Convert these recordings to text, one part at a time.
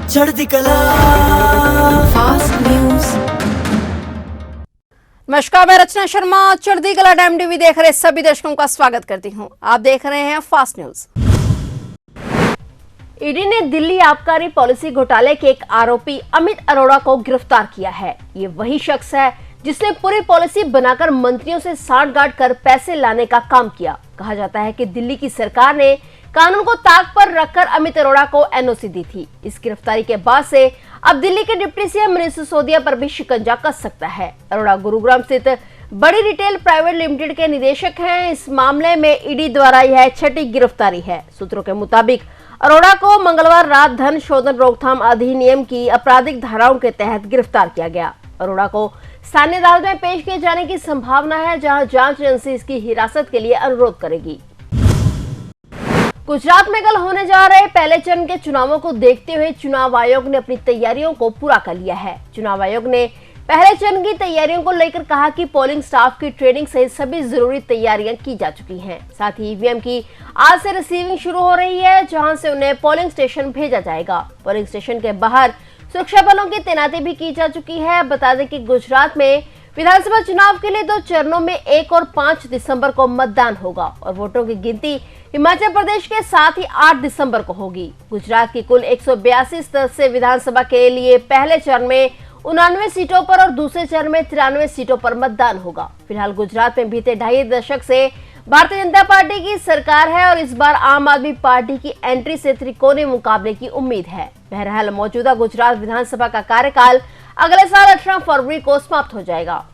चढ़ती कला fast news. नमस्कार, मैं रचना शर्मा चढ़ती कला टाइम टीवी देख रहे सभी दर्शकों का स्वागत करती हूं। आप देख रहे हैं फास्ट न्यूज। ईडी ने दिल्ली आबकारी पॉलिसी घोटाले के एक आरोपी अमित अरोड़ा को गिरफ्तार किया है। ये वही शख्स है जिसने पूरी पॉलिसी बनाकर मंत्रियों से सांठगांठ कर पैसे लाने का काम किया। कहा जाता है कि दिल्ली की सरकार ने कानून को ताक पर रखकर अमित अरोड़ा को एनओसी दी थी। इस गिरफ्तारी के बाद से अब दिल्ली के डिप्टी सीएम मनीष सिसोदिया पर भी शिकंजा कस सकता है। अरोड़ा गुरुग्राम स्थित बड़ी रिटेल प्राइवेट लिमिटेड के निदेशक हैं। इस मामले में ईडी द्वारा यह छठी गिरफ्तारी है। सूत्रों के मुताबिक अरोड़ा को मंगलवार रात धन शोधन रोकथाम अधिनियम की आपराधिक धाराओं के तहत गिरफ्तार किया गया। अरोड़ा को स्थानीय अदालत में पेश किए जाने की संभावना है, जहां जांच एजेंसी इसकी हिरासत के लिए अनुरोध करेगी। गुजरात में कल होने जा रहे पहले चरण के चुनावों को देखते हुए चुनाव आयोग ने अपनी तैयारियों को पूरा कर लिया है। चुनाव आयोग ने पहले चरण की तैयारियों को लेकर कहा कि पोलिंग स्टाफ की ट्रेनिंग सहित सभी जरूरी तैयारियां की जा चुकी हैं। साथ ही ईवीएम की आज से रिसीविंग शुरू हो रही है, जहां से उन्हें पोलिंग स्टेशन भेजा जाएगा। पोलिंग स्टेशन के बाहर सुरक्षा बलों की तैनाती भी की जा चुकी है। बता दें कि गुजरात में विधानसभा चुनाव के लिए 2 चरणों में 1 और 5 दिसंबर को मतदान होगा और वोटों की गिनती हिमाचल प्रदेश के साथ ही 8 दिसंबर को होगी। गुजरात की कुल 182 सदस्य विधानसभा के लिए पहले चरण में 89 सीटों पर और दूसरे चरण में 93 सीटों पर मतदान होगा। फिलहाल गुजरात में बीते 2.5 दशक से भारतीय जनता पार्टी की सरकार है और इस बार आम आदमी पार्टी की एंट्री से त्रिकोणीय मुकाबले की उम्मीद है। बहरहाल मौजूदा गुजरात विधानसभा का कार्यकाल अगले साल 18 फरवरी को समाप्त हो जाएगा।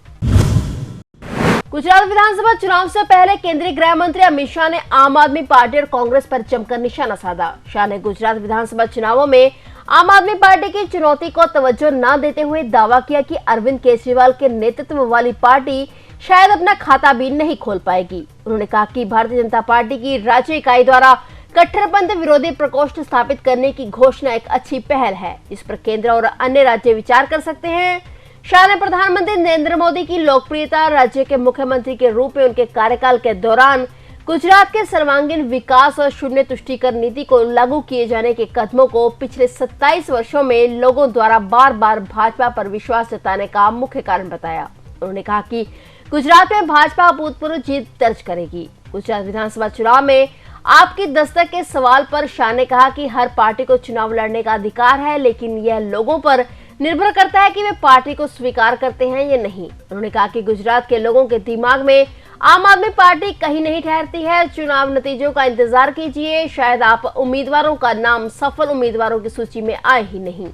गुजरात विधानसभा चुनाव से पहले केंद्रीय गृह मंत्री अमित शाह ने आम आदमी पार्टी और कांग्रेस पर जमकर निशाना साधा। शाह ने गुजरात विधानसभा चुनावों में आम आदमी पार्टी की चुनौती को तवज्जो न देते हुए दावा किया कि अरविंद केजरीवाल के नेतृत्व वाली पार्टी शायद अपना खाता भी नहीं खोल पाएगी। उन्होंने कहा कि भारतीय जनता पार्टी की राज्य इकाई द्वारा कट्टरपंथी विरोधी प्रकोष्ठ स्थापित करने की घोषणा एक अच्छी पहल है, इस पर केंद्र और अन्य राज्य विचार कर सकते हैं। शाह ने प्रधानमंत्री नरेंद्र मोदी की लोकप्रियता, राज्य के मुख्यमंत्री के रूप में उनके कार्यकाल के दौरान गुजरात के सर्वांगीण विकास और शून्य तुष्टीकरण नीति को लागू किए जाने के कदमों को पिछले 27 वर्षों में लोगों द्वारा बार बार भाजपा पर विश्वास जताने का मुख्य कारण बताया। उन्होंने कहा कि गुजरात में भाजपा अभूतपूर्व जीत दर्ज करेगी। गुजरात विधानसभा चुनाव में आपकी दस्तक के सवाल पर शाह ने कहा कि हर पार्टी को चुनाव लड़ने का अधिकार है, लेकिन यह लोगों पर निर्भर करता है कि वे पार्टी को स्वीकार करते हैं या नहीं। उन्होंने कहा कि गुजरात के लोगों के दिमाग में आम आदमी पार्टी कहीं नहीं ठहरती है। चुनाव नतीजों का इंतजार कीजिए, शायद आप उम्मीदवारों का नाम सफल उम्मीदवारों की सूची में आए ही नहीं।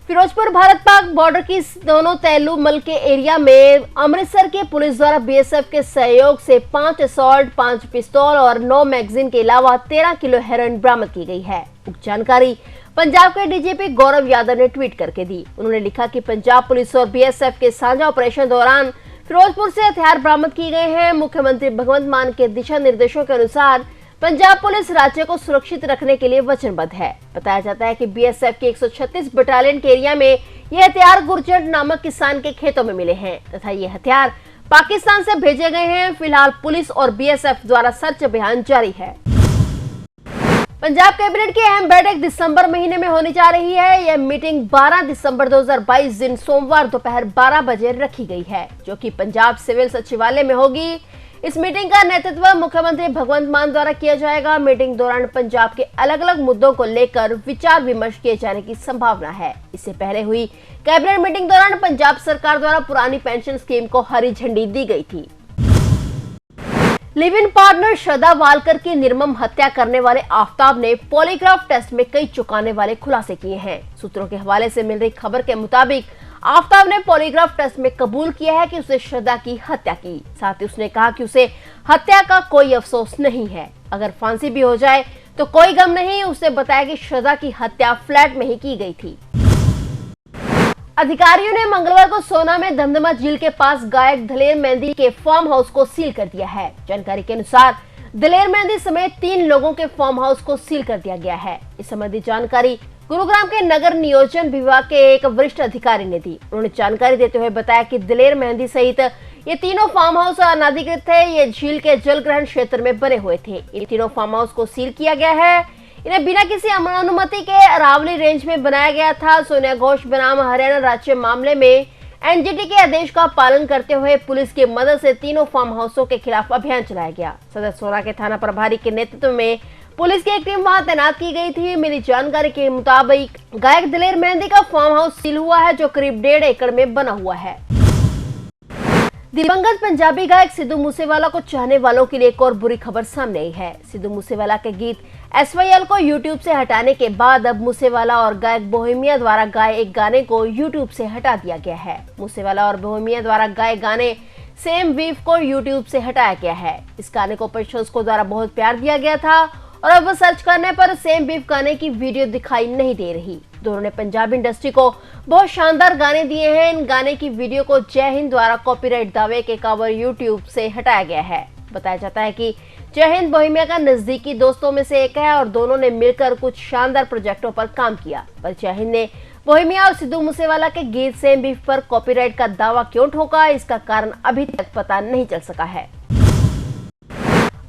फिरोजपुर भारत पाक बॉर्डर की दोनों तैलू मल के एरिया में अमृतसर के पुलिस द्वारा बीएसएफ के सहयोग से 5 असॉल्ट, 5 पिस्तौल और 9 मैगजीन के अलावा 13 किलो हेरोइन बरामद की गई है। उक्त जानकारी पंजाब के डीजीपी गौरव यादव ने ट्वीट करके दी। उन्होंने लिखा कि पंजाब पुलिस और बीएसएफ के साझा ऑपरेशन दौरान फिरोजपुर से हथियार बरामद किए गए हैं। मुख्यमंत्री भगवंत मान के दिशा निर्देशों के अनुसार पंजाब पुलिस राज्य को सुरक्षित रखने के लिए वचनबद्ध है। बताया जाता है कि बीएसएफ के 136 बटालियन के एरिया में ये हथियार गुरजट नामक किसान के खेतों में मिले हैं तथा ये हथियार पाकिस्तान से भेजे गए हैं। फिलहाल पुलिस और बीएसएफ द्वारा सर्च अभियान जारी है। पंजाब कैबिनेट की अहम बैठक दिसंबर महीने में होने जा रही है। यह मीटिंग 12 दिसंबर 2022 दिन सोमवार दोपहर 12 बजे रखी गई है, जो कि पंजाब सिविल सचिवालय में होगी। इस मीटिंग का नेतृत्व मुख्यमंत्री भगवंत मान द्वारा किया जाएगा। मीटिंग दौरान पंजाब के अलग अलग मुद्दों को लेकर विचार विमर्श किए जाने की संभावना है। इससे पहले हुई कैबिनेट मीटिंग दौरान पंजाब सरकार द्वारा पुरानी पेंशन स्कीम को हरी झंडी दी गई थी। Live in partner Shraddha Walker की निर्मम हत्या करने वाले आफताब ने पॉलीग्राफ टेस्ट में कई चौंकाने वाले खुलासे किए हैं। सूत्रों के हवाले से मिल रही खबर के मुताबिक आफताब ने पॉलीग्राफ टेस्ट में कबूल किया है कि उसने श्रद्धा की हत्या की। साथ ही उसने कहा कि उसे हत्या का कोई अफसोस नहीं है, अगर फांसी भी हो जाए तो कोई गम नहीं। उसने बताया कि श्रद्धा की हत्या फ्लैट में ही की गई थी। अधिकारियों ने मंगलवार को सोना में दमदमा झील के पास गायक दलेर मेहंदी के फार्म हाउस को सील कर दिया है। जानकारी के अनुसार दलेर मेहंदी समेत 3 लोगों के फार्म हाउस को सील कर दिया गया है। इस संबंधी जानकारी गुरुग्राम के नगर नियोजन विभाग के एक वरिष्ठ अधिकारी ने दी। उन्होंने जानकारी देते हुए बताया कि दलेर मेहंदी सहित ये तीनों फार्म हाउस अनाधिकृत थे। ये झील के जल ग्रहण क्षेत्र में बने हुए थे। इन तीनों फार्म हाउस को सील किया गया है। इन्हें बिना किसी अनुमति के अरावली रेंज में बनाया गया था। सोनिया घोष बनाम हरियाणा राज्य मामले में एनजीटी के आदेश का पालन करते हुए पुलिस की मदद से तीनों फार्म हाउसों के खिलाफ अभियान चलाया गया। सदर सोना के थाना प्रभारी के नेतृत्व में पुलिस की एक टीम वहां तैनात की गई थी। मिली जानकारी के मुताबिक गायक दिलेर मेहंदी का फार्म हाउस सील हुआ है, जो करीब 1.5 एकड़ में बना हुआ है। दिवंगत पंजाबी गायक सिद्धू मूसेवाला को चाहने वालों के लिए एक और बुरी खबर सामने आई है। सिद्धू मूसेवाला के गीत SYL को YouTube से हटाने के बाद अब मूसेवाला और गायक बोहेमिया द्वारा गाए एक गाने को YouTube से हटा दिया गया है। मूसेवाला और बोहेमिया द्वारा गाए गाने सेम वीव को YouTube से हटाया गया है। इस गाने को प्रशंसकों द्वारा बहुत प्यार दिया गया था और अब सर्च करने पर सेम वीव गाने की वीडियो दिखाई नहीं दे रही। दोनों ने पंजाबी इंडस्ट्री को बहुत शानदार गाने दिए हैं। इन गाने की वीडियो को जय हिंद द्वारा कॉपीराइट दावे के कवर YouTube से हटाया गया है। बताया जाता है कि जय हिंद बोहेमिया का नजदीकी दोस्तों में से एक है और दोनों ने मिलकर कुछ शानदार प्रोजेक्टों पर काम किया, पर जय हिंद ने बोहेमिया और सिद्धू मूसेवाला के गीत सेम वीव पर कॉपीराइट का दावा क्यों ठोका, इसका कारण अभी तक पता नहीं चल सका है।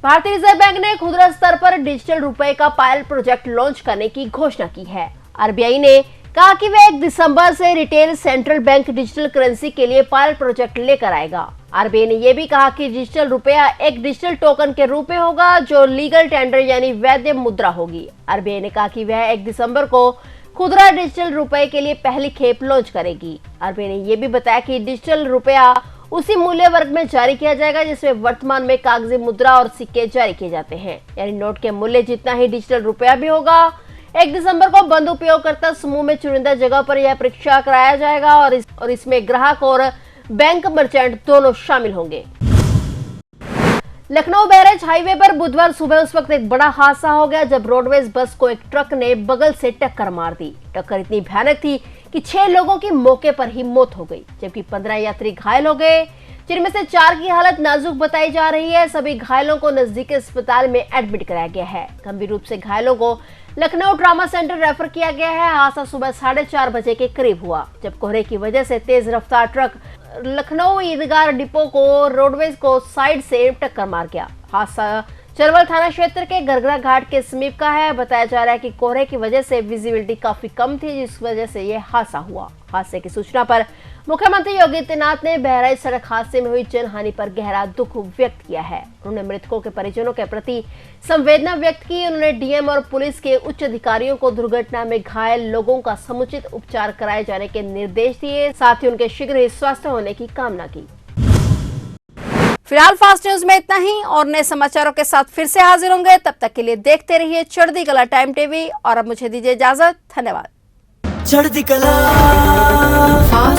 भारतीय रिजर्व बैंक ने खुदरा स्तर पर डिजिटल रुपए का पायलट प्रोजेक्ट लॉन्च करने की घोषणा की है। आरबीआई ने कहा कि वह 1 दिसंबर से retail central bank digital currency के लिए पायलट प्रोजेक्ट लेकर आएगा। आरबीआई ने यह भी कहा कि डिजिटल रुपया एक डिजिटल टोकन के रूप में होगा, जो लीगल टेंडर यानी वैध मुद्रा होगी। आरबीआई ने कहा कि वह 1 दिसंबर को खुदरा डिजिटल रुपए के लिए पहली खेप लॉन्च करेगी। आरबीआई ने यह भी बताया कि डिजिटल रुपया उसी मूल्य वर्ग में जारी किया जाएगा जिसमें वर्तमान में कागजी मुद्रा और सिक्के जारी किए जाते हैं, यानी नोट के मूल्य जितना ही डिजिटल रुपया भी होगा। 1 दिसंबर को बंद उपयोगकर्ता समूह में चुनिंदा जगह पर यह परीक्षा कराया जाएगा और इसमें ग्राहक और बैंक मर्चेंट दोनों शामिल होंगे। लखनऊ बैरेज हाईवे पर बुधवार सुबह उस वक्त एक बड़ा हादसा हो गया जब रोडवेज बस को एक ट्रक ने बगल से टक्कर मार दी। टक्कर इतनी भयानक थी कि 6 लोगों की मौके पर ही मौत हो गई, जबकि 15 यात्री घायल हो गए, जिनमें से 4 की हालत नाजुक बताई जा रही है। सभी घायलों को नजदीकी अस्पताल में एडमिट कराया गया है। गंभीर रूप से घायलों को लखनऊ ट्रॉमा सेंटर रेफर किया गया है। हादसा सुबह 4:30 बजे के करीब हुआ, जब कोहरे की वजह से तेज रफ्तार ट्रक लखनऊ ईदगाह डिपो को रोडवेज को साइड से टक्कर मार गया। हादसा चरवल थाना क्षेत्र के गरगरा घाट के समीप का है। बताया जा रहा है कि कोहरे की वजह से विजिबिलिटी काफी कम थी, जिस वजह से यह हादसा हुआ। हादसे की सूचना पर मुख्यमंत्री योगी आदित्यनाथ ने बहराइच सड़क हादसे में हुई जनहानि पर गहरा दुख व्यक्त किया है। उन्होंने मृतकों के परिजनों के प्रति संवेदना व्यक्त की। उन्होंने डीएम और पुलिस के उच्च अधिकारियों को दुर्घटना में घायल लोगों का समुचित उपचार कराए जाने के निर्देश दिए, साथ ही उनके शीघ्र ही स्वस्थ होने की कामना की। फिलहाल फास्ट न्यूज में इतना ही और नए समाचारों के साथ फिर से हाजिर होंगे। तब तक के लिए देखते रहिए चढ़ती कला टाइम टीवी और अब मुझे दीजिए इजाजत। धन्यवाद। चढ़ती कला फास्ट